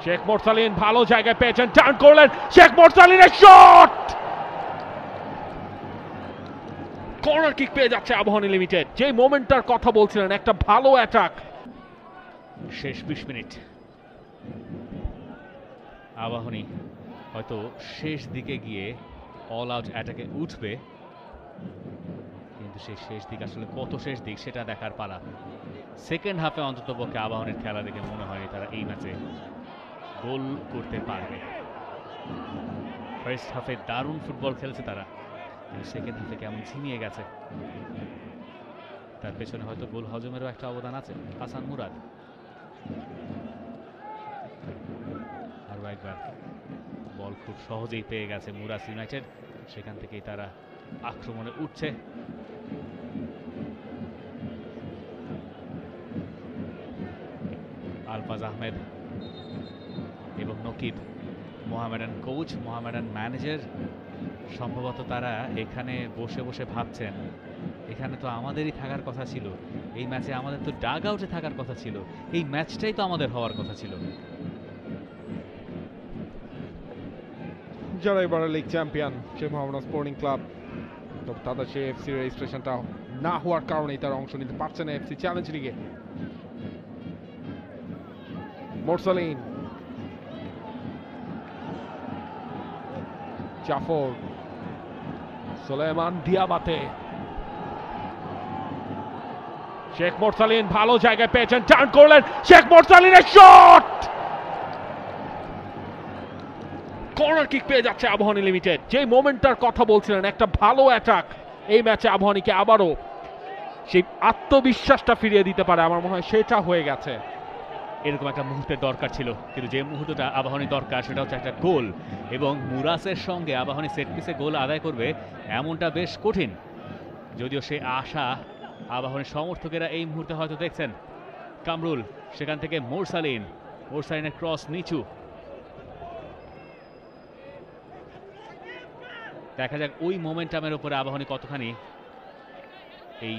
শেখ মোরসালিন ভালো জায়গায় পেয়েছেন, টার্ন করলেন, শেখ মোরসালিনের শট, কর্নার কিক পেয়ে যাচ্ছে আবাহনী লিমিটেড। যে মোমেন্টটার কথা বলছিলেন, একটা ভালো অ্যাটাক। শেষ 20 মিনিট, আবাহনী হয়তো শেষ দিকে গিয়ে অল আউট অ্যাটাকে উঠবে, কিন্তু সেই শেষ দিক আসলে কত শেষ দিক সেটা দেখার পালা। সেকেন্ড হাফে অন্তত পক্ষে আবাহনীর খেলা দেখে মনে হয়নি তারা এই ম্যাচে গোল করতে পারবে। ফার্স্ট হাফে দারুণ ফুটবল খেলছে তারা, কিন্তু সেকেন্ড হাফে কেমন ঝিমিয়ে গেছে। তার পেছনে হয়তো গোল হজমেরও একটা অবদান আছে। হাসান মুরাদ আরও একবার বল খুব সহজেই পেয়ে গেছে মুরাদ ইউনাইটেড, সেখান থেকেই তারা আক্রমণে উঠছে। আলফাজ আহমেদ এবং নকিব মোহামেডান কোচ, মোহামেডান ম্যানেজার, সম্ভবত তারা এখানে বসে বসে ভাবছেন এখানে তো আমাদেরই থাকার কথা ছিল, এই ম্যাচে আমাদের তো ডাগ আউটে থাকার কথা ছিল, এই ম্যাচটাই তো আমাদের হওয়ার কথা ছিল। যারা এবার লিগ চ্যাম্পিয়ন সে মোহামেডান স্পোর্টিং ক্লাব, তবে তাদের সেই এফসি রেজিস্ট্রেশনটা না হওয়ার কারণেই তারা অংশ নিতে পারছে না এফসি চ্যালেঞ্জ লিগে। মোরসালিন, জাফর, সুলাইমান দিয়াবাতে, শেখ মোরসালিন ভালো জায়গায় পেয়েছেন, টার্ন করলেন, শেখ মোরসালিনের শট, কর্নার কিক পেয়ে যাচ্ছে আবাহনী লিমিটেড। যে মোমেন্টটার কথা বলছিলেন, একটা ভালো অ্যাটাক এই ম্যাচে আবাহনীকে আবারও সেই আত্মবিশ্বাসটা ফিরিয়ে দিতে পারে, আমার মনে হয় সেটা হয়ে গেছে। এরকম একটা মুহূর্তের দরকার ছিল, কিন্তু যে মুহূর্তটা আবাহনী দরকার সেটা হচ্ছে একটা গোল, এবং মুরাসের সঙ্গে আবাহনী সেট পিসে গোল আদায় করবে এমনটা বেশ কঠিন। যদিও সে আশা আবাহনীর সমর্থকেরা এই মুহূর্তে হয়তো দেখছেন। কামরুল, সেখান থেকে মোরসালিন, মোরসালিনের ক্রস নিচু, দেখা যাক ওই মোমেন্টামের উপরে আবাহনী কতখানি এই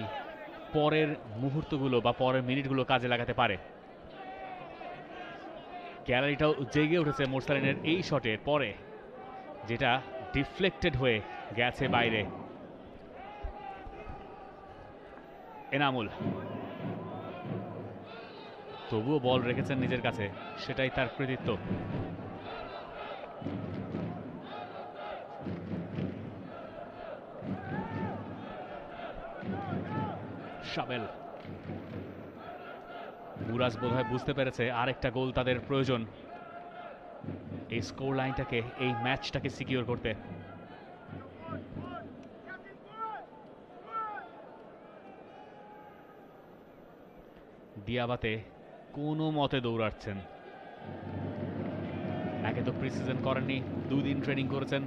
পরের মুহূর্তগুলো বা পরের মিনিটগুলো কাজে লাগাতে পারে। গ্যালারিটাও জেগে উঠেছে মোরসালিনের এই শটের পরে, যেটা ডিফ্লেক্টেড হয়ে গেছে বাইরে। এনামুল তবুও বল রেখেছেন নিজের কাছে, সেটাই তার কৃতিত্ব। শাবেল, মুরাজ বোধহয় বুঝতে পেরেছে আরেকটা গোল তাদের প্রয়োজন এই স্কোর লাইনটাকে, এই ম্যাচটাকে সিকিউর করতে। দিয়াবাতে কোনো মতে দৌড়াচ্ছেন, একে তো প্রিসিজন করেননি, 2 দিন ট্রেনিং করেছেন,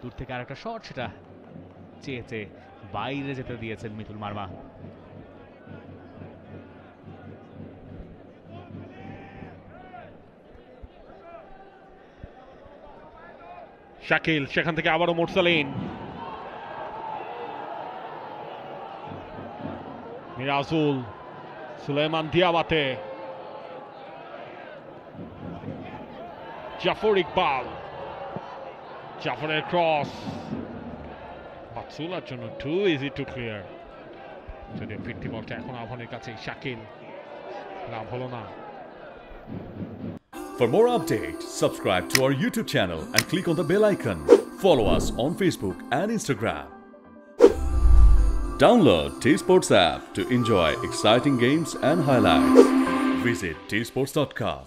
দূর থেকে আরেকটা শট, সেটা চেয়ে চেয়ে বাইরে যেতে দিয়েছেন মিতুল মার্মা। শাকিল, সেখান থেকে আবারও মোরসালিন, মিরাজুল, সুলাইমান দিয়াবাতে, জাফর ইকবাল, জাফরের ক্রস বাতসুলার জন্য টু ইজি টু ক্লিয়ার। যদিও ফিরতি বলটা এখন আবাহনীর কাছে, শাকিল, লাভ হলো না। For more updates, subscribe to our YouTube channel and click on the bell icon. Follow us on Facebook and Instagram. Download T-Sports app to enjoy exciting games and highlights. Visit tsports.com.